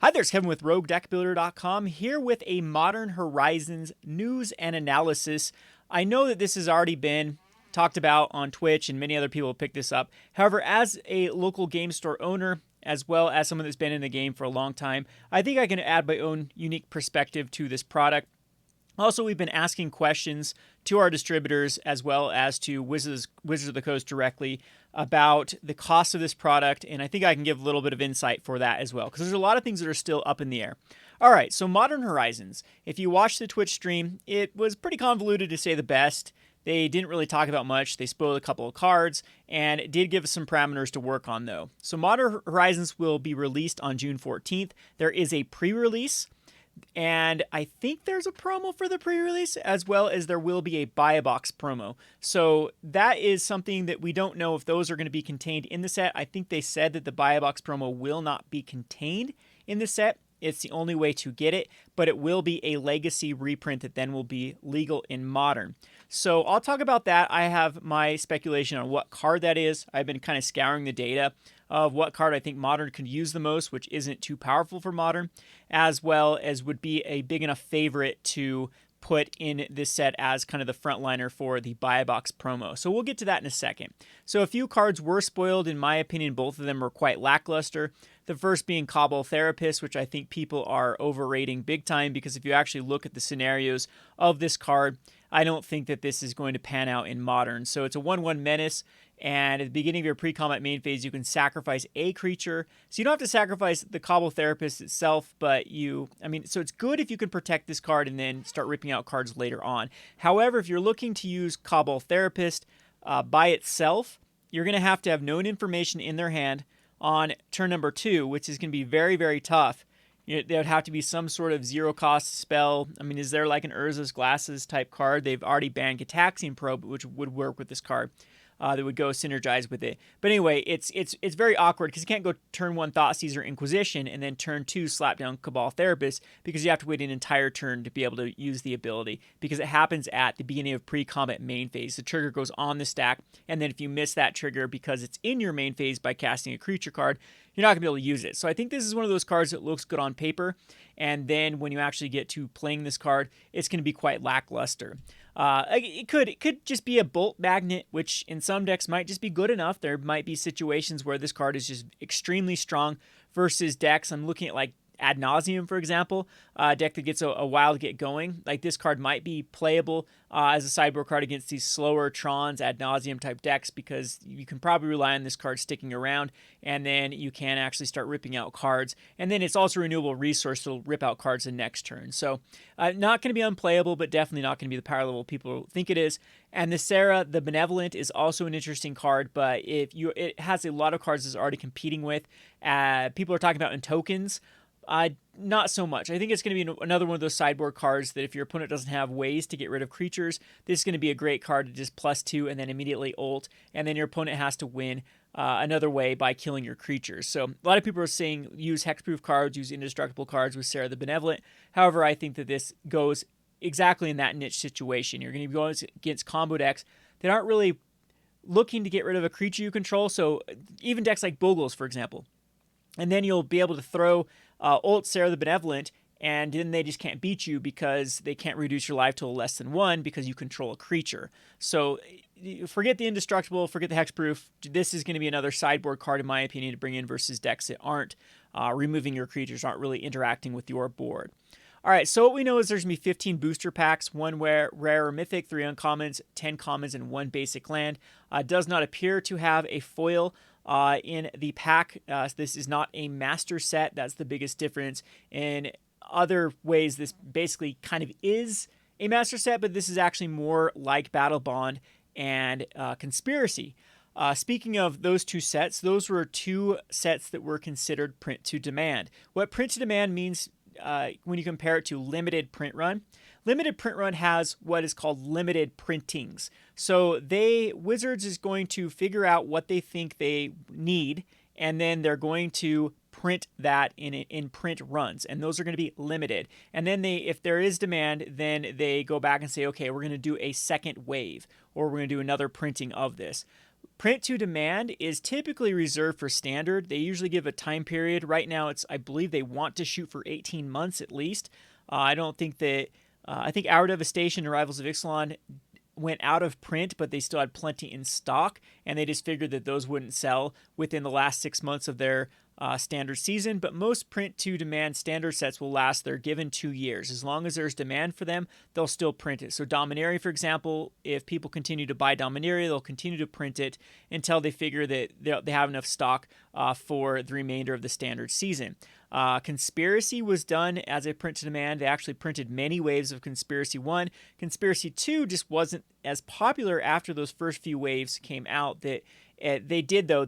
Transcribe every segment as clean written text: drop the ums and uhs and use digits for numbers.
Hi there, it's Kevin with RogueDeckBuilder.com here with a Modern Horizons news and analysis. I know that this has already been talked about on Twitch and many other people pick this up. However, as a local game store owner, as well as someone that's been in the game for a long time, I think I can add my own unique perspective to this product. Also, we've been asking questions to our distributors as well as to Wizards of the Coast directly about the cost of this product, and I think I can give a little bit of insight for that as well, because there's a lot of things that are still up in the air. All right, so Modern Horizons. If you watched the Twitch stream, it was pretty convoluted to say the best. They didn't really talk about much. They spoiled a couple of cards, and it did give us some parameters to work on, though. So Modern Horizons will be released on June 14th. There is a pre-release, and I think there's a promo for the pre-release, as well as there will be a buy-a-box promo. So that is something that we don't know if those are going to be contained in the set. I think they said that the buy-a-box promo will not be contained in the set. It's the only way to get it, but it will be a legacy reprint that then will be legal in Modern. So I'll talk about that. I have my speculation on what card that is. I've been kind of scouring the data of what card I think Modern could use the most, which isn't too powerful for Modern, as well as would be a big enough favorite to put in this set as kind of the frontliner for the buy-a-box promo. So we'll get to that in a second. So a few cards were spoiled. In my opinion, both of them were quite lackluster. The first being Cabal Therapist, which I think people are overrating big time, because if you actually look at the scenarios of this card, I don't think that this is going to pan out in Modern. So it's a 1/1 menace, and at the beginning of your pre-combat main phase, you can sacrifice a creature. So you don't have to sacrifice the Cabal Therapist itself, but so it's good if you can protect this card and then start ripping out cards later on. However, if you're looking to use Cabal Therapist by itself, you're going to have known information in their hand on turn number 2, which is going to be very, very tough. There would have to be some sort of zero-cost spell. Is there like an Urza's Glasses type card? They've already banned Gitaxian Probe, which would work with this card. That would go synergize with it. But anyway, it's very awkward because you can't go turn 1 Thoughtseizer Inquisition and then turn 2 slap down Cabal Therapist, because you have to wait an entire turn to be able to use the ability, because it happens at the beginning of pre-combat main phase. The trigger goes on the stack, and then if you miss that trigger because it's in your main phase by casting a creature card, you're not going to be able to use it. So I think this is one of those cards that looks good on paper, and then when you actually get to playing this card, it's going to be quite lackluster. It could just be a bolt magnet, which in some decks might just be good enough. There might be situations where this card is just extremely strong versus decks. I'm looking at like Ad Nauseam, for example, a deck that gets a while to get going. Like, this card might be playable as a sideboard card against these slower Trons, Ad Nauseam type decks, because you can probably rely on this card sticking around, and then you can actually start ripping out cards. And then it's also a renewable resource to rip out cards the next turn. So not going to be unplayable, but definitely not going to be the power level people think it is. And the Sarah the Benevolent is also an interesting card, but it has a lot of cards it's already competing with. People are talking about in tokens. Not so much. I think it's going to be another one of those sideboard cards that if your opponent doesn't have ways to get rid of creatures, this is going to be a great card to just +2 and then immediately ult, and then your opponent has to win another way by killing your creatures. So a lot of people are saying use hexproof cards, use indestructible cards with Sarah the Benevolent. However, I think that this goes exactly in that niche situation. You're going to be going against combo decks that aren't really looking to get rid of a creature you control. So even decks like Bogles, for example. And then you'll be able to throw ult Sarah the Benevolent, and then they just can't beat you because they can't reduce your life total less than 1 because you control a creature. So forget the indestructible, forget the hexproof. This is going to be another sideboard card, in my opinion, to bring in versus decks that aren't removing your creatures, aren't really interacting with your board. All right, so what we know is there's going to be 15 booster packs, 1 rare or mythic, 3 uncommons, 10 commons, and 1 basic land. Does not appear to have a foil in the pack. This is not a master set. That's the biggest difference. In other ways, this basically kind of is a master set, but this is actually more like Battle Bond and Conspiracy. Speaking of those two sets, those were 2 sets that were considered print to demand. What print to demand means when you compare it to limited print run. Limited print run has what is called limited printings. So Wizards is going to figure out what they think they need, and then they're going to print that in print runs, and those are going to be limited. And then if there is demand, then they go back and say, okay, we're going to do a second wave, or we're going to do another printing of this. Print to demand is typically reserved for standard. They usually give a time period. Right now, I believe they want to shoot for 18 months at least. I don't think that, I think Our Devastation and Rivals of Ixalan went out of print, but they still had plenty in stock, and they just figured that those wouldn't sell within the last 6 months of their standard season. But most print to demand standard sets will last their given 2 years. As long as there's demand for them, they'll still print it. So Dominaria, for example, if people continue to buy Dominaria, they'll continue to print it until they figure that they have enough stock for the remainder of the standard season. Conspiracy was done as a print to demand. They actually printed many waves of Conspiracy 1. Conspiracy 2 just wasn't as popular after those first few waves came out. That they did, though.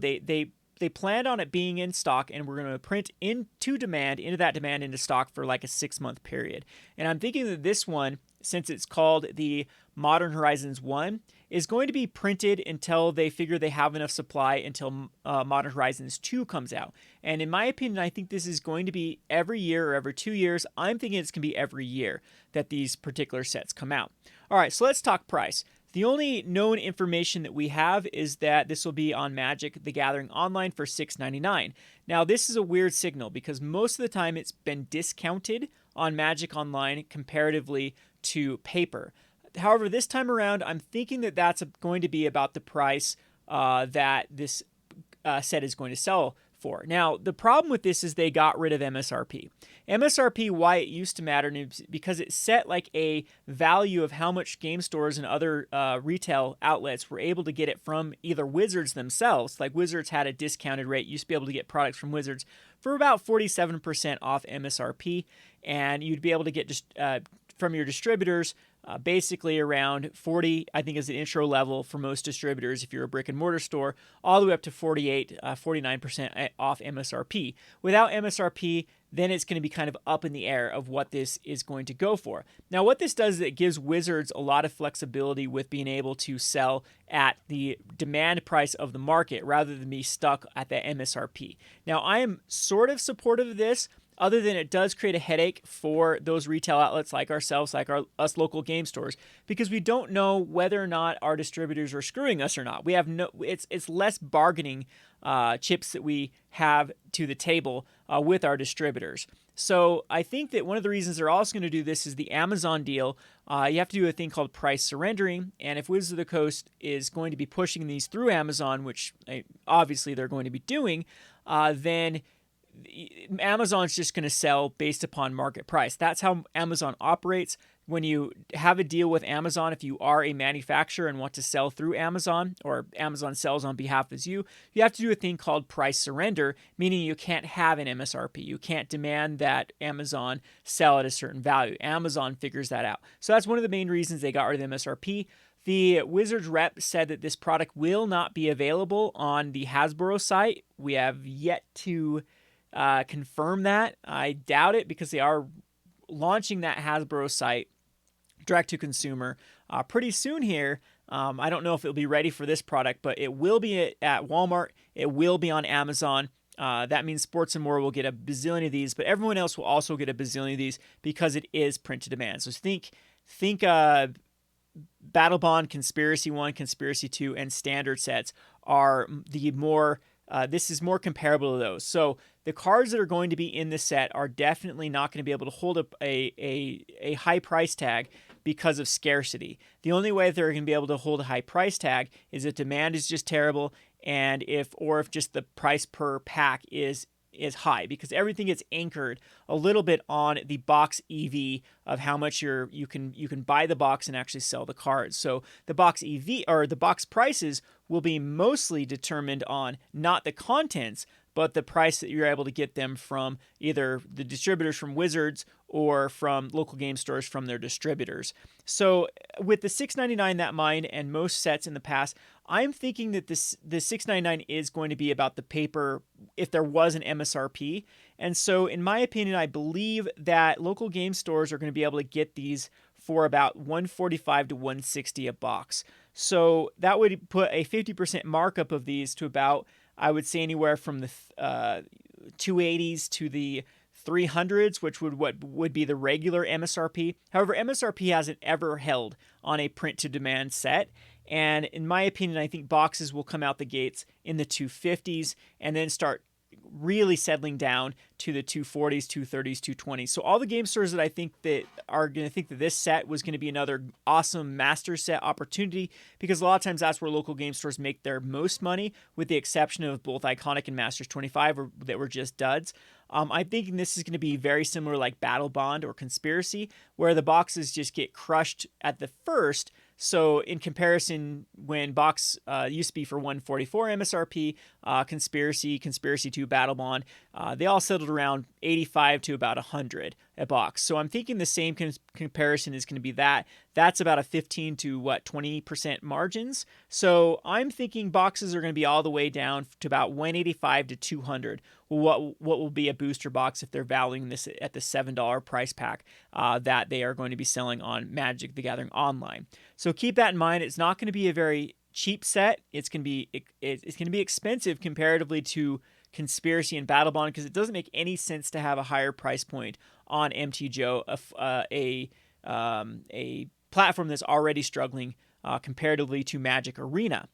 They planned on it being in stock, and we're going to print into that demand into stock for like a 6-month period. And I'm thinking that this one, since it's called the Modern Horizons 1, is going to be printed until they figure they have enough supply until Modern Horizons 2 comes out. And in my opinion, I think this is going to be every year or every 2 years. I'm thinking it's going to be every year that these particular sets come out. All right, so let's talk price. The only known information that we have is that this will be on Magic: The Gathering Online for $6.99. Now, this is a weird signal because most of the time it's been discounted on Magic Online comparatively to paper. However, this time around, I'm thinking that that's going to be about the price that this set is going to sell for. Now, the problem with this is they got rid of MSRP. MSRP, why it used to matter, is because it set like a value of how much game stores and other retail outlets were able to get it from either Wizards themselves. Like Wizards had a discounted rate. You used to be able to get products from Wizards for about 47% off MSRP, and you'd be able to get just from your distributors basically around 40, I think is the intro level for most distributors if you're a brick and mortar store, all the way up to 48, 49% off MSRP. Without MSRP, then it's going to be kind of up in the air of what this is going to go for. Now, what this does is it gives Wizards a lot of flexibility with being able to sell at the demand price of the market rather than be stuck at the MSRP. Now, I am sort of supportive of this, other than it does create a headache for those retail outlets like ourselves, like us local game stores, because we don't know whether or not our distributors are screwing us or not. We have it's less bargaining chips that we have to the table with our distributors. So I think that one of the reasons they're also going to do this is the Amazon deal. You have to do a thing called price surrendering, and if Wizards of the Coast is going to be pushing these through Amazon, which obviously they're going to be doing, then Amazon's just going to sell based upon market price. That's how Amazon operates. When you have a deal with Amazon, if you are a manufacturer and want to sell through Amazon, or Amazon sells on behalf of you have to do a thing called price surrender, meaning you can't have an MSRP. You can't demand that Amazon sell at a certain value. Amazon figures that out. So that's one of the main reasons they got rid of MSRP. The Wizards rep said that this product will not be available on the Hasbro site. We have yet to confirm that. I doubt it because they are launching that Hasbro site direct to consumer pretty soon here. I don't know if it'll be ready for this product, but it will be at Walmart. It will be on Amazon. That means Sports and More will get a bazillion of these, but everyone else will also get a bazillion of these because it is print to demand. So think Battle Bond, Conspiracy 1, Conspiracy 2, and standard sets are the more this is more comparable to those. So the cards that are going to be in the set are definitely not going to be able to hold up a high price tag because of scarcity. The only way they're going to be able to hold a high price tag is if demand is just terrible, and if just the price per pack is high, because everything gets anchored a little bit on the box EV of how much you can buy the box and actually sell the cards. So the box EV or the box prices will be mostly determined on not the contents, but the price that you're able to get them from either the distributors from Wizards or from local game stores from their distributors. So with the $6.99 that mine and most sets in the past, I'm thinking that the $6.99 is going to be about the paper if there was an MSRP. And so in my opinion, I believe that local game stores are going to be able to get these for about $145 to $160 a box. So that would put a 50% markup of these to about, I would say, anywhere from the 280s to the 300s, which would be the regular MSRP. However, MSRP hasn't ever held on a print to demand set, And in my opinion, I think boxes will come out the gates in the 250s and then start really settling down to the 240s, 230s, 220s. So all the game stores that I think that are going to think that this set was going to be another awesome master set opportunity, because a lot of times that's where local game stores make their most money, with the exception of both Iconic and Masters 25 that were just duds. I'm thinking this is going to be very similar like Battle Bond or Conspiracy, where the boxes just get crushed at the first. So in comparison, when box used to be for 144 MSRP, Conspiracy 2, Battle Bond, they all settled around 85 to about 100 a box. So I'm thinking the same comparison is going to be that. That's about a 15 to 20% margins. So I'm thinking boxes are going to be all the way down to about 185 to 200. What will be a booster box if they're valuing this at the $7 price pack that they are going to be selling on Magic the Gathering Online. So keep that in mind. It's not going to be a very cheap set. It's going to be expensive comparatively to Conspiracy and Battle Bond, because it doesn't make any sense to have a higher price point on MTGO, a platform that's already struggling comparatively to Magic Arena.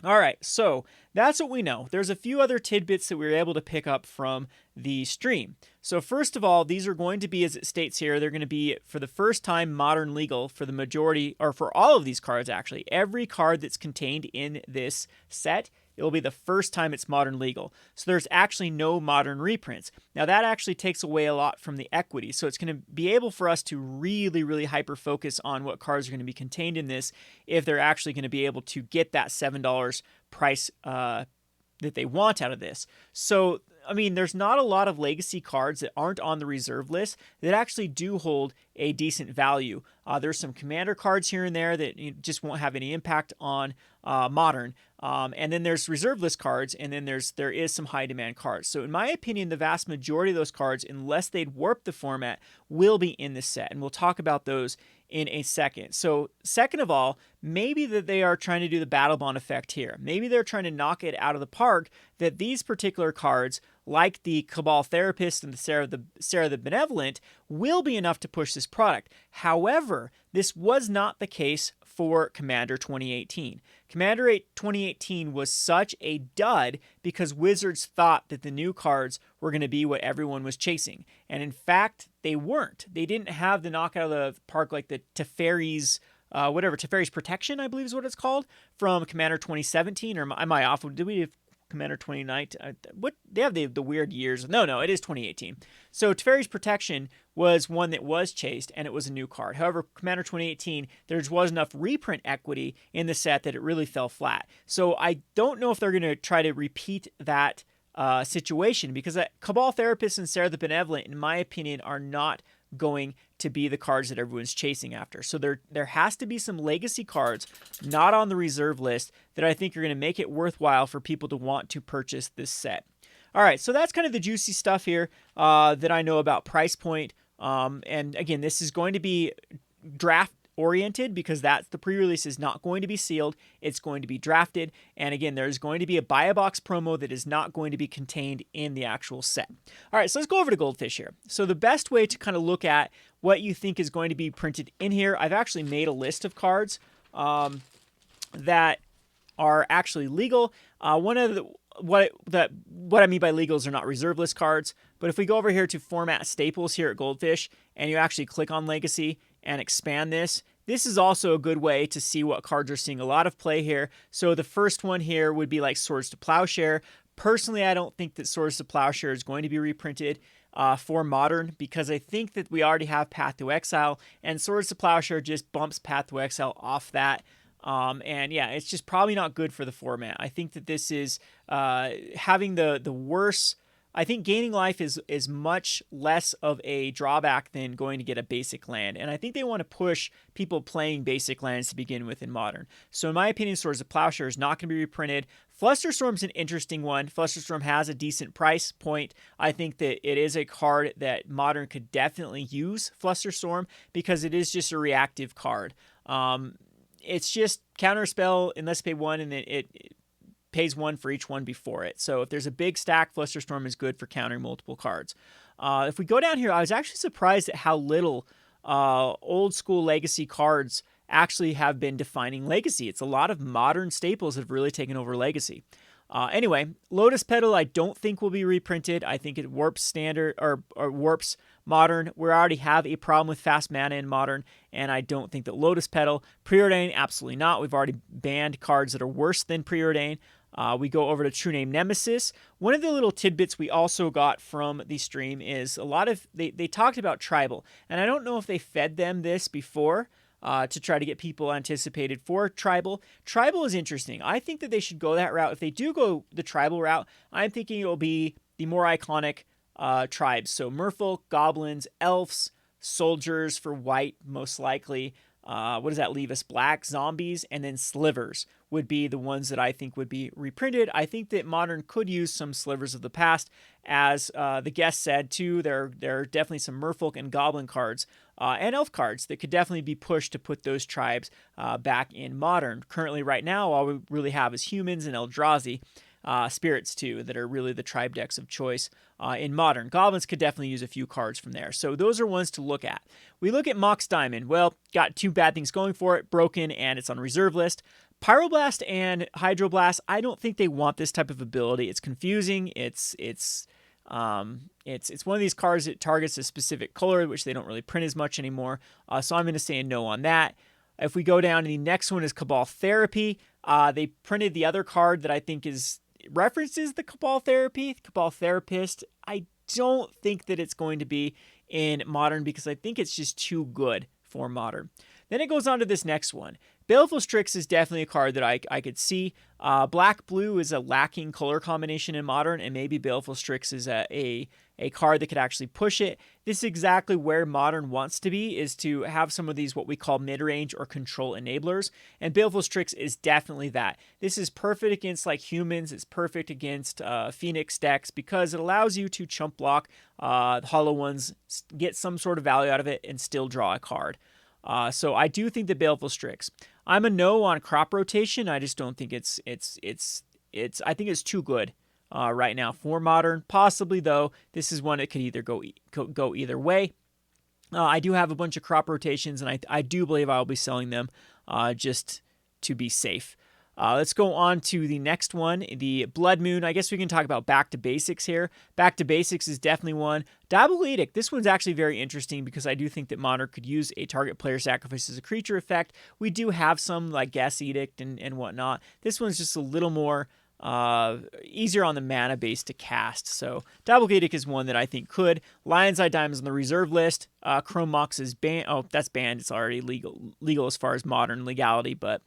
All right, so that's what we know. There's a few other tidbits that we were able to pick up from the stream. So first of all, these are going to be, as it states here, they're going to be, for the first time, modern legal for the majority, or for all of these cards actually. Every card that's contained in this set, it will be the first time it's modern legal. So there's actually no modern reprints. Now that actually takes away a lot from the equity. So it's going to be able for us to really, really hyper focus on what cards are going to be contained in this, if they're actually going to be able to get that $7 price that they want out of this. So, I mean, there's not a lot of legacy cards that aren't on the reserve list that actually do hold a decent value. There's some commander cards here and there that just won't have any impact on modern. And then there's reserve list cards, and then there is some high demand cards. So in my opinion, the vast majority of those cards, unless they'd warp the format, will be in this set. And we'll talk about those in a second. So second of all, maybe that they are trying to do the Battle Bond effect here. Maybe they're trying to knock it out of the park, that these particular cards, like the Cabal Therapist and the Sarah the Benevolent, will be enough to push this product. However, this was not the case for Commander 2018. Commander 2018 was such a dud because Wizards thought that the new cards were going to be what everyone was chasing. And in fact, they weren't. They didn't have the knockout of the park like the Teferi's Teferi's Protection, I believe is what it's called, from Commander 2017. Or am I off? Did we have Commander 2019? What, they have the weird years. No, it is 2018. So Teferi's Protection was one that was chased, and it was a new card. However, Commander 2018, there was enough reprint equity in the set that it really fell flat. So I don't know if they're going to try to repeat that situation, because Cabal Therapist and Sarah the Benevolent, in my opinion, are not going to be the cards that everyone's chasing after. So there has to be some legacy cards not on the reserve list that I think are going to make it worthwhile for people to want to purchase this set. All right, so that's kind of the juicy stuff here that I know about price point. And again, this is going to be draft oriented, because that's the pre-release is not going to be sealed. It's going to be drafted. And again, there's going to be a buy a box promo that is not going to be contained in the actual set. All right, so let's go over to Goldfish here. So the best way to kind of look at what you think is going to be printed in here, I've actually made a list of cards that are actually legal. One of the what I mean by legals are not reserve list cards, but if we go over here to format staples here at Goldfish, and you actually click on Legacy and expand this is also a good way to see what cards are seeing a lot of play here. So the first one here would be like Swords to Plowshare. Personally, I don't think that Swords to Plowshare is going to be reprinted for Modern, because I think that we already have Path to Exile, and Swords to Plowshare just bumps Path to Exile off that. And yeah, it's just probably not good for the format. I think that this is having the worst. I think gaining life is much less of a drawback than going to get a basic land. And I think they want to push people playing basic lands to begin with in Modern. So in my opinion, Swords of Plowshare is not going to be reprinted. Flusterstorm's an interesting one. Flusterstorm has a decent price point. I think that it is a card that Modern could definitely use, Flusterstorm, because it is just a reactive card. It's just counterspell unless pay one, and then it pays one for each one before it. So if there's a big stack, Flusterstorm is good for countering multiple cards. If we go down here, I was actually surprised at how little old school legacy cards actually have been defining Legacy. It's a lot of modern staples that have really taken over Legacy. Anyway, Lotus Petal I don't think will be reprinted. I think it warps standard or warps modern. We already have a problem with fast mana in modern, and I don't think that Lotus Petal, Preordain, absolutely not. We've already banned cards that are worse than Preordain. We go over to True Name Nemesis. One of the little tidbits we also got from the stream is a lot of, they talked about Tribal, and I don't know if they fed them this before, to try to get people anticipated for Tribal. Tribal is interesting. I think that they should go that route. If they do go the Tribal route, I'm thinking it will be the more iconic tribes. So Merfolk, Goblins, Elves, Soldiers for white, most likely. What does that leave us? Black, Zombies, and then Slivers would be the ones that I think would be reprinted. I think that Modern could use some Slivers of the past. As the guest said, too, there are definitely some Merfolk and Goblin cards and Elf cards that could definitely be pushed to put those tribes back in Modern. Currently, right now, all we really have is Humans and Eldrazi. Spirits, too, that are really the tribe decks of choice in Modern. Goblins could definitely use a few cards from there. So those are ones to look at. We look at Mox Diamond. Well, got two bad things going for it. Broken, and it's on reserve list. Pyroblast and Hydroblast, I don't think they want this type of ability. It's confusing. It's one of these cards that targets a specific color, which they don't really print as much anymore. So I'm going to say a no on that. If we go down to the next one is Cabal Therapy. They printed the other card that I think references the Cabal Therapy, Cabal Therapist. I don't think that it's going to be in Modern because I think it's just too good for Modern. Then it goes on to this next one. Baleful Strix is definitely a card that I could see. Black-blue is a lacking color combination in Modern, and maybe Baleful Strix is a card that could actually push it. This is exactly where Modern wants to be, is to have some of these what we call mid-range or control enablers, and Baleful Strix is definitely that. This is perfect against like Humans, it's perfect against Phoenix decks because it allows you to chump block the Hollow Ones, get some sort of value out of it, and still draw a card. So I do think the Baleful Strix. I'm a no on Crop Rotation. I just don't think I think it's too good right now for Modern. Possibly though, this is one that could either go either way. I do have a bunch of Crop Rotations, and I do believe I will be selling them just to be safe. Let's go on to the next one, the Blood Moon. I guess we can talk about Back to Basics here. Back to Basics is definitely one. Diabolical Edict. This one's actually very interesting because I do think that Modern could use a target player sacrifices a creature effect. We do have some like Gas Edict and whatnot. This one's just a little more easier on the mana base to cast. So Diabolical Edict is one that I think could. Lion's Eye Diamond's on the reserve list. Chrome Mox is banned. Oh, that's banned. It's already legal as far as Modern legality, but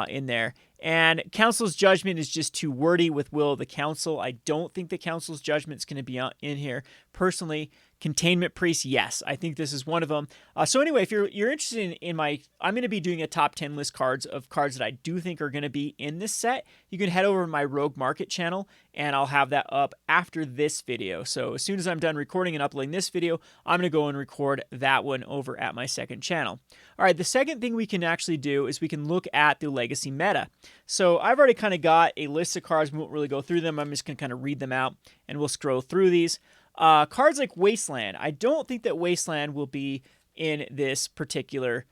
in there. And Council's Judgment is just too wordy with Will of the Council. I don't think the Council's Judgment is going to be in here. Personally, Containment Priest, yes. I think this is one of them. So anyway, if you're interested in I'm going to be doing a top 10 list of cards that I do think are going to be in this set. You can head over to my Rogue Market channel, and I'll have that up after this video. So as soon as I'm done recording and uploading this video, I'm going to go and record that one over at my second channel. All right, the second thing we can actually do is we can look at the Legacy meta. So I've already kind of got a list of cards. We won't really go through them. I'm just going to kind of read them out, and we'll scroll through these. Cards like Wasteland. I don't think that Wasteland will be in this particular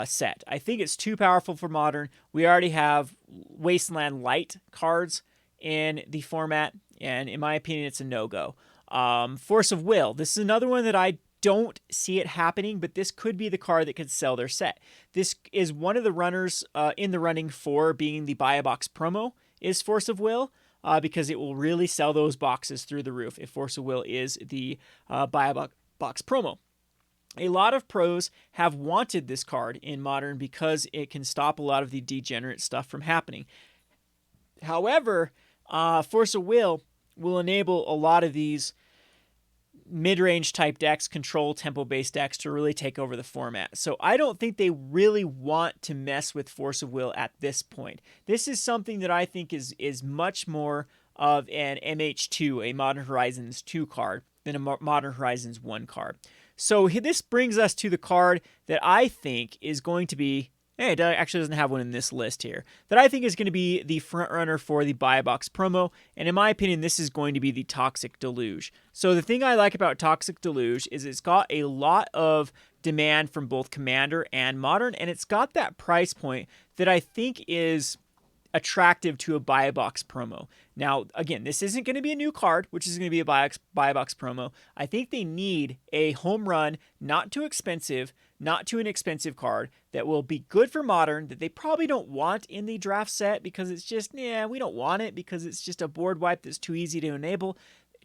set. I think it's too powerful for Modern. We already have Wasteland Light cards in the format, and in my opinion, it's a no-go. Force of Will. This is another one that I don't see it happening, but this could be the card that could sell their set. This is one of the runners in the running for being the Buy a Box promo, is Force of Will. Because it will really sell those boxes through the roof if Force of Will is the Buy a Box promo. A lot of pros have wanted this card in Modern because it can stop a lot of the degenerate stuff from happening. However, Force of Will enable a lot of these mid-range type decks, control tempo-based decks, to really take over the format. So I don't think they really want to mess with Force of Will at this point. This is something that I think is much more of an MH2, a Modern Horizons 2 card, than a Modern Horizons 1 card. So this brings us to the card that I think is going to be, it actually doesn't have one in this list here, that I think is going to be the front runner for the Buy a Box promo, and in my opinion, this is going to be the Toxic Deluge. So the thing I like about Toxic Deluge is it's got a lot of demand from both Commander and Modern, and it's got that price point that I think is attractive to a buy a box promo. Now, again, this isn't going to be a new card, which is going to be a buy a box promo. I think they need a home run, not too expensive, not too inexpensive card that will be good for Modern, that they probably don't want in the draft set because it's just, we don't want it because it's just a board wipe that's too easy to enable.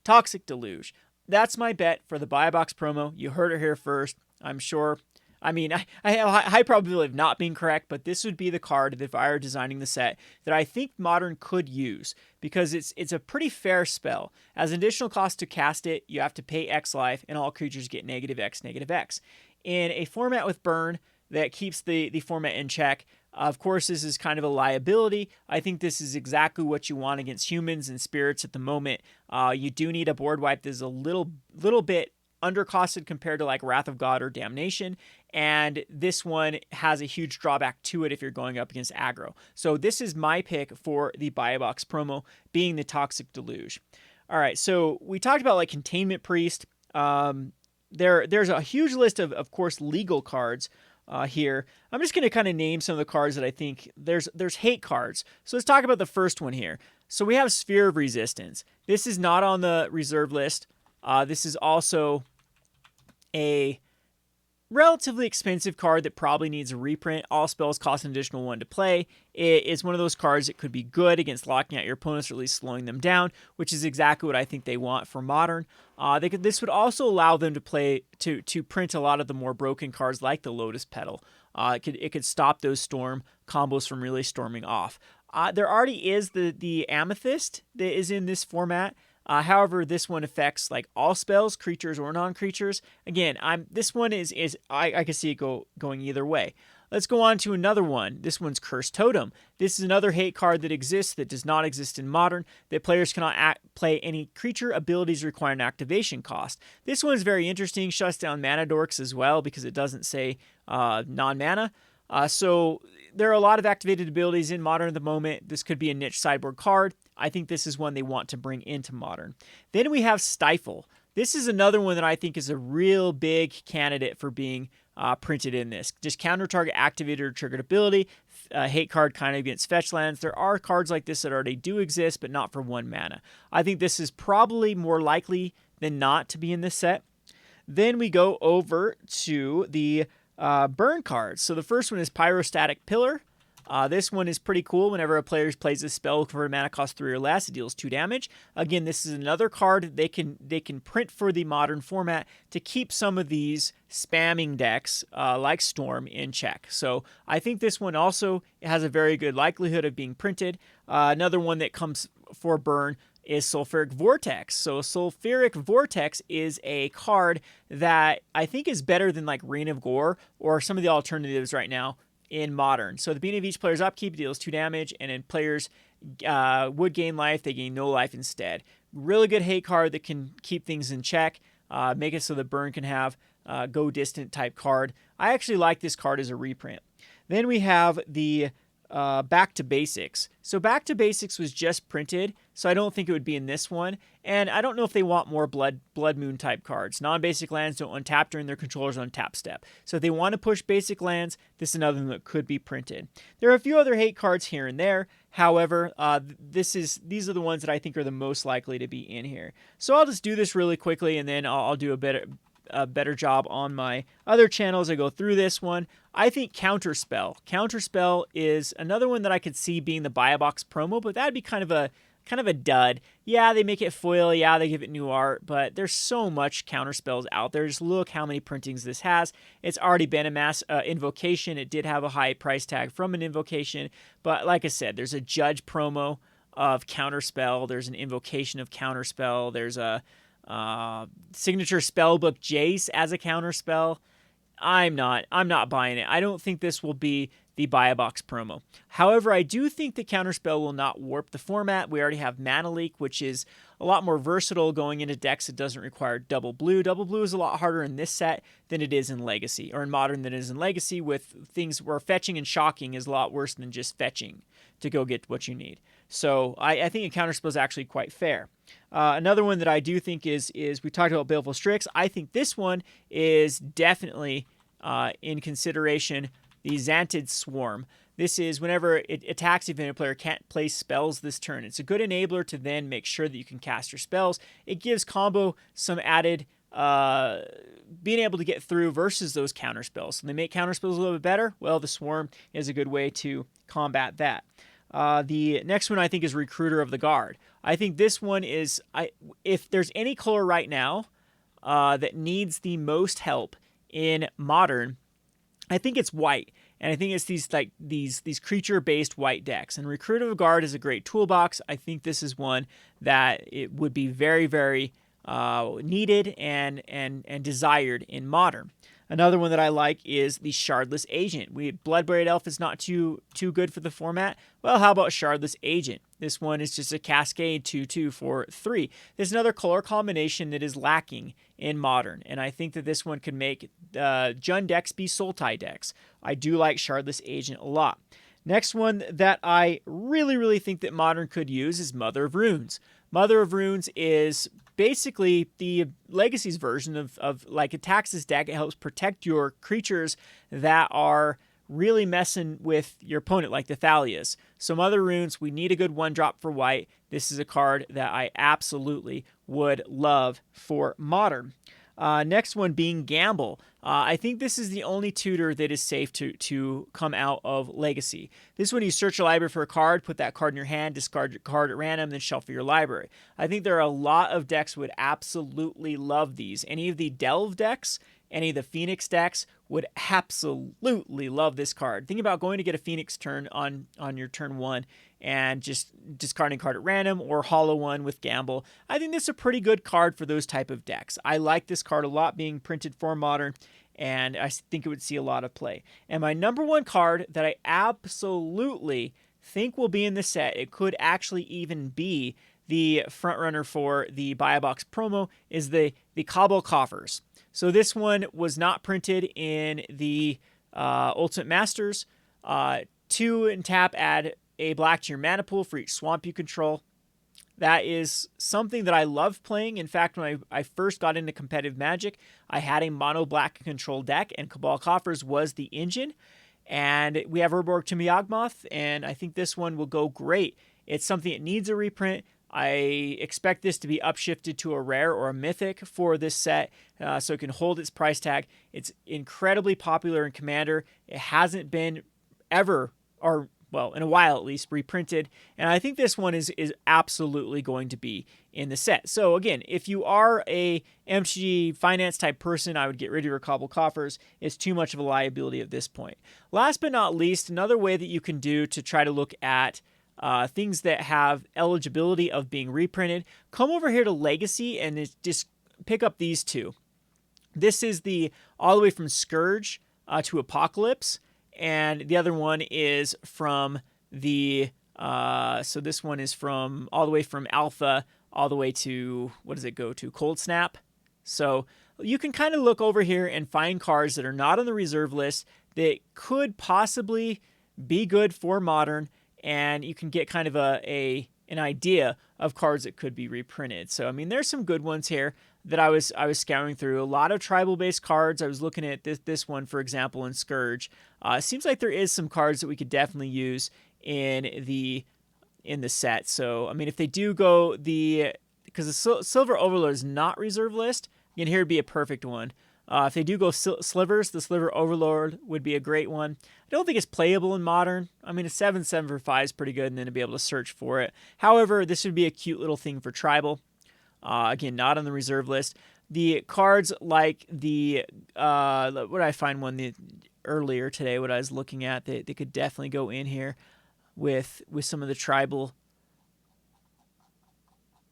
Toxic Deluge. That's my bet for the buy a box promo. You heard it here first. I'm sure. I mean, I have a high probability of not being correct, but this would be the card that if I were designing the set that I think Modern could use because it's a pretty fair spell. As an additional cost to cast it, you have to pay X life, and all creatures get -X, -X. In a format with burn that keeps the format in check, of course, this is kind of a liability. I think this is exactly what you want against humans and spirits at the moment. You do need a board wipe that is a little bit undercosted compared to like Wrath of God or Damnation, and this one has a huge drawback to it if you're going up against aggro. So this is my pick for the buy a box promo, being the Toxic Deluge. All right, so we talked about like Containment Priest. There's a huge list of course, legal cards here. I'm just going to kind of name some of the cards that I think there's hate cards. So let's talk about the first one here. So we have Sphere of Resistance. This is not on the reserve list. This is also a relatively expensive card that probably needs a reprint. All spells cost an additional 1 to play. It is one of those cards that could be good against locking out your opponents or at least slowing them down, which is exactly what I think they want for Modern. This would also allow them to play to print a lot of the more broken cards like the Lotus Petal. It could stop those storm combos from really storming off. There already is the Amethyst that is in this format. However, this one affects like all spells, creatures or non-creatures. Again, this one I can see it going either way. Let's go on to another one. This one's Cursed Totem. This is another hate card that exists that does not exist in Modern, that players cannot play any creature abilities requiring activation cost. This one is very interesting, shuts down mana dorks as well because it doesn't say non-mana. So there are a lot of activated abilities in Modern at the moment. This could be a niche sideboard card. I think this is one they want to bring into Modern. Then we have Stifle. This is another one that I think is a real big candidate for being printed in this. Just counter target activated or triggered ability. Hate card kind of against fetch lands. There are cards like this that already do exist, but not for 1 mana. I think this is probably more likely than not to be in this set. Then we go over to the burn cards. So the first one is Pyrostatic Pillar. This one is pretty cool. Whenever a player plays a spell for a mana cost 3 or less, it deals 2 damage. Again, this is another card they can print for the Modern format to keep some of these spamming decks like Storm in check. So I think this one also has a very good likelihood of being printed. Another one that comes for burn is Sulfuric Vortex. So Sulfuric Vortex is a card that I think is better than like Reign of Gore or some of the alternatives right now in Modern. So the beginning of each player's upkeep deals 2 damage, and then players would gain life, they gain no life instead. Really good hate card that can keep things in check, make it so that burn can have go distant type card. I actually like this card as a reprint. Then we have the Back to Basics. So Back to Basics was just printed, so I don't think it would be in this one. And I don't know if they want more Blood Moon type cards. Non-basic lands don't untap during their controller's untap step. So if they want to push basic lands, this is another one that could be printed. There are a few other hate cards here and there. However, these are the ones that I think are the most likely to be in here. So I'll just do this really quickly, and then I'll do a better job on my other channels. I go through this one. I think Counterspell. Counterspell is another one that I could see being the buy a box promo, but that'd be kind of a dud. Yeah, they make it foil. Yeah, they give it new art, but there's so much Counterspells out there. Just look how many printings this has. It's already been a mass invocation. It did have a high price tag from an invocation, but like I said, there's a Judge promo of Counterspell. There's an invocation of Counterspell. There's a signature spellbook Jace as a counterspell. I'm not buying it. I don't think this will be the buy a box promo. However, I do think the counterspell will not warp the format. We already have Mana Leak, which is a lot more versatile going into decks that doesn't require double blue. Double blue is a lot harder in this set than it is in Legacy, or in Modern than it is in Legacy, with things where fetching and shocking is a lot worse than just fetching to go get what you need. So I think a counterspell is actually quite fair. Another one that I do think is we talked about Baleful Strix. I think this one is definitely in consideration the Xantid Swarm. This is whenever it attacks, even if a player can't place spells this turn. It's a good enabler to then make sure that you can cast your spells. It gives combo some added being able to get through versus those counter spells. So they make counter spells a little bit better. Well, the Swarm is a good way to combat that. The next one I think is Recruiter of the Guard. I think this one is, if there's any color right now that needs the most help in Modern, I think it's white. And I think it's these creature-based white decks. And Recruiter of the Guard is a great toolbox. I think this is one that it would be very, very needed and desired in Modern. Another one that I like is the Shardless Agent. Bloodbraid Elf is not too good for the format. Well, how about Shardless Agent? This one is just a Cascade 2/2 for 3. There's another color combination that is lacking in Modern, and I think that this one could make Jund decks be Sultai decks. I do like Shardless Agent a lot. Next one that I really, really think that Modern could use is Mother of Runes. Mother of Runes is basically the Legacy's version of like a Taxes deck. It helps protect your creatures that are really messing with your opponent, like the Thalias. So Mother of Runes, we need a good 1-drop for white. This is a card that I absolutely would love for Modern. Next one being Gamble. I think this is the only tutor that is safe to come out of Legacy. This one, you search your library for a card, put that card in your hand, discard your card at random, then shuffle your library. I think there are a lot of decks would absolutely love these. Any of the Delve decks, any of the Phoenix decks would absolutely love this card. Think about going to get a Phoenix turn on your turn 1 and just discarding a card at random, or hollow one with Gamble. I think this is a pretty good card for those type of decks. I like this card a lot being printed for Modern, and I think it would see a lot of play. And my number one card that I absolutely think will be in the set, it could actually even be the frontrunner for the Buy a Box promo, is the Cobble Coffers. So this one was not printed in the Ultimate Masters. 2 and tap, add a black to your mana pool for each swamp you control. That is something that I love playing. In fact, when I first got into competitive Magic, I had a mono black control deck, and Cabal Coffers was the engine. And we have Urborg to Yawgmoth, and I think this one will go great. It's something that needs a reprint. I expect this to be upshifted to a rare or a mythic for this set, so it can hold its price tag. It's incredibly popular in Commander. It hasn't been ever, or well, in a while at least, reprinted. And I think this one is absolutely going to be in the set. So again, if you are a MTG finance type person, I would get rid of your Cobble Coffers. It's too much of a liability at this point. Last but not least, another way that you can do to try to look at things that have eligibility of being reprinted, come over here to Legacy and just pick up these two. This is the all the way from Scourge to Apocalypse. And the other one is from the, so this one is from all the way from Alpha all the way to, what does it go to? Cold Snap. So you can kind of look over here and find cards that are not on the reserve list that could possibly be good for Modern, and you can get kind of an idea of cards that could be reprinted. So, I mean, there's some good ones here that I was scouring through. A lot of tribal-based cards. I was looking at this one, for example, in Scourge. It seems like there is some cards that we could definitely use in the set. So, I mean, if they do go because the Silver Overlord is not reserve list, again, here would be a perfect one. If they do go Slivers, the Sliver Overlord would be a great one. I don't think it's playable in Modern. I mean, a 7/7 for 5 is pretty good, and then to be able to search for it. However, this would be a cute little thing for Tribal. Again, not on the reserve list. The cards like the, what did I find one earlier today, what I was looking at, they could definitely go in here with some of the Tribal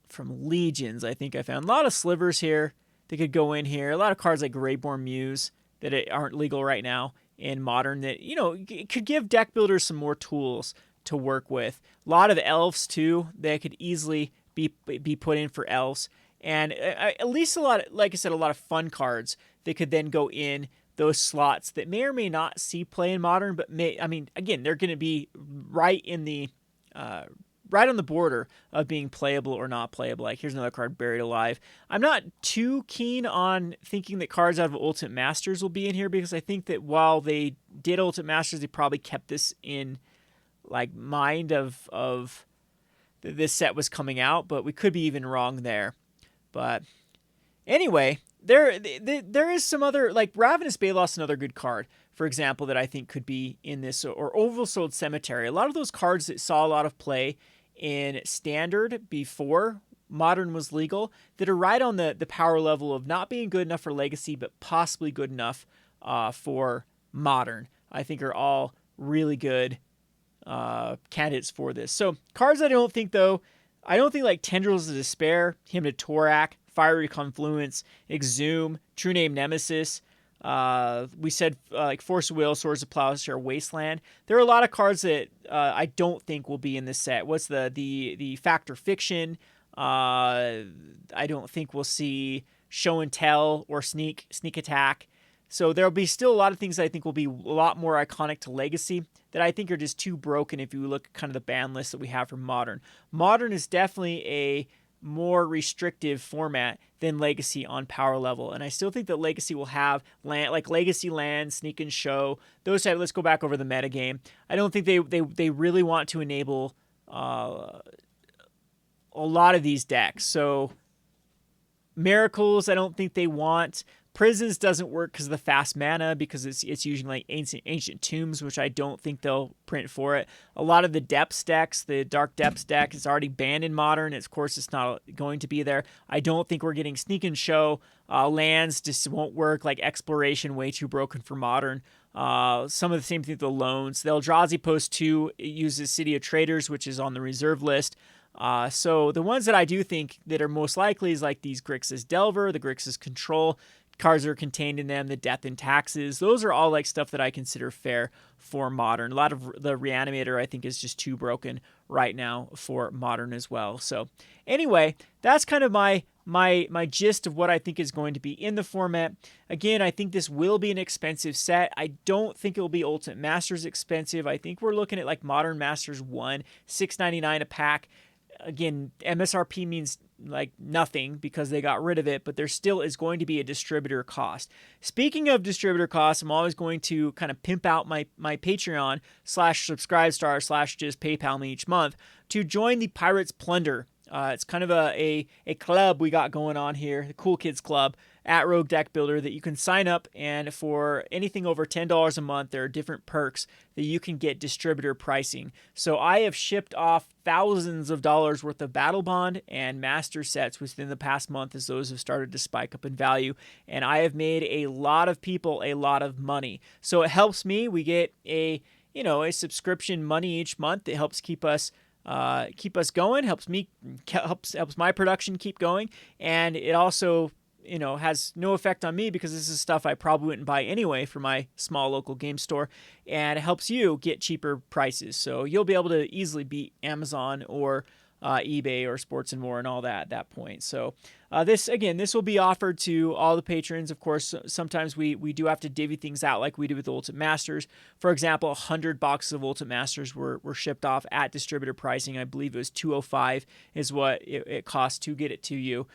from Legions. I think I found a lot of Slivers here. They could go in here. A lot of cards like Greyborn Muse that aren't legal right now in Modern that, it could give deck builders some more tools to work with. A lot of elves, too, that could easily be put in for elves. And at least a lot of, like I said, a lot of fun cards that could then go in those slots that may or may not see play in Modern, but again, they're going to be right in the right on the border of being playable or not playable. Like, here's another card, Buried Alive. I'm not too keen on thinking that cards out of Ultimate Masters will be in here, because I think that while they did Ultimate Masters, they probably kept this in like mind of this set was coming out, but we could be even wrong there. But anyway, there is some other, like Ravenous Balos, another good card, for example, that I think could be in this, or Oversold Cemetery. A lot of those cards that saw a lot of play in Standard before Modern was legal, that are right on the power level of not being good enough for Legacy, but possibly good enough for Modern, I think are all really good candidates for this. So cards I don't think, though, I don't think like Tendrils of Despair, Hymn to Torak, Fiery Confluence, Exhume, True Name Nemesis. We said like Force of Will, Swords of Plowshare, Wasteland. There are a lot of cards that I don't think will be in this set. What's the Factor Fiction? I don't think we'll see Show and Tell or Sneak Attack. So there'll be still a lot of things that I think will be a lot more iconic to Legacy that I think are just too broken if you look at kind of the ban list that we have for Modern. Modern is definitely a more restrictive format than Legacy on power level, and I still think that Legacy will have land, like Legacy Land, Sneak and Show, those type. Let's go back over the metagame. I don't think they really want to enable a lot of these decks. So Miracles, I don't think they want. Prisons doesn't work because of the fast mana, because it's using like ancient tombs, which I don't think they'll print for it. A lot of the Depths decks, the Dark Depths deck, is already banned in Modern. Of course, it's not going to be there. I don't think we're getting Sneak and Show. Lands just won't work. Like Exploration, way too broken for Modern. Some of the same thing with the Loans. The Eldrazi Post 2 uses City of Traders, which is on the reserve list. So the ones that I do think that are most likely is like these Grixis Delver, the Grixis Control, cards that are contained in them, the Death and Taxes. Those are all like stuff that I consider fair for Modern. A lot of the Reanimator I think is just too broken right now for Modern as well. So anyway, that's kind of my gist of what I think is going to be in the format. Again, I think this will be an expensive set. I don't think it will be Ultimate Masters expensive. I think we're looking at like Modern Masters 1, $6.99 a pack. Again, MSRP means like nothing because they got rid of it, but there still is going to be a distributor cost. Speaking of distributor costs, I'm always going to kind of pimp out my Patreon /subscribestar/ just PayPal me each month to join the Pirates Plunder. It's kind of a club we got going on here, the Cool Kids Club at Rogue Deck Builder, that you can sign up, and for anything over $10 a month, there are different perks that you can get distributor pricing. So I have shipped off thousands of dollars worth of Battle Bond and Master sets within the past month as those have started to spike up in value, and I have made a lot of people a lot of money. So it helps me. We get a subscription money each month. It helps keep us going, helps my production keep going, and it also has no effect on me because this is stuff I probably wouldn't buy anyway for my small local game store, and it helps you get cheaper prices. So you'll be able to easily beat Amazon or eBay or Sports and More and all that at that point. So this will be offered to all the patrons. Of course, sometimes we do have to divvy things out like we do with the Ultimate Masters. For example, 100 boxes of Ultimate Masters were shipped off at distributor pricing. I believe it was $205 is what it cost to get it to you,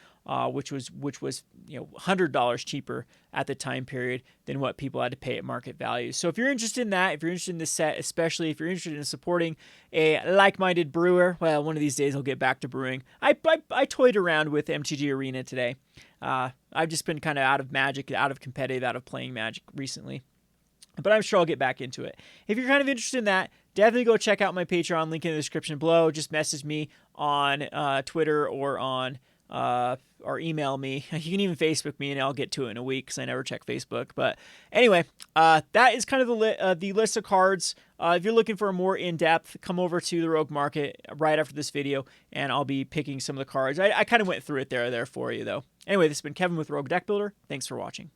which was $100 cheaper at the time period than what people had to pay at market value. So if you're interested in that, if you're interested in this set, especially if you're interested in supporting a like-minded brewer, well, one of these days I'll get back to brewing. I toyed around with MTG Arena today. I've just been kind of out of Magic, out of competitive, out of playing Magic recently, but I'm sure I'll get back into it. If you're kind of interested in that, definitely go check out my Patreon, link in the description below. Just message me on Twitter or email me. You can even Facebook me, and I'll get to it in a week because I never check Facebook. But anyway, that is kind of the list of cards. If you're looking for a more in-depth, come over to the Rogue Market right after this video, and I'll be picking some of the cards. I kind of went through it there for you, though. Anyway, this has been Kevin with Rogue Deck Builder. Thanks for watching.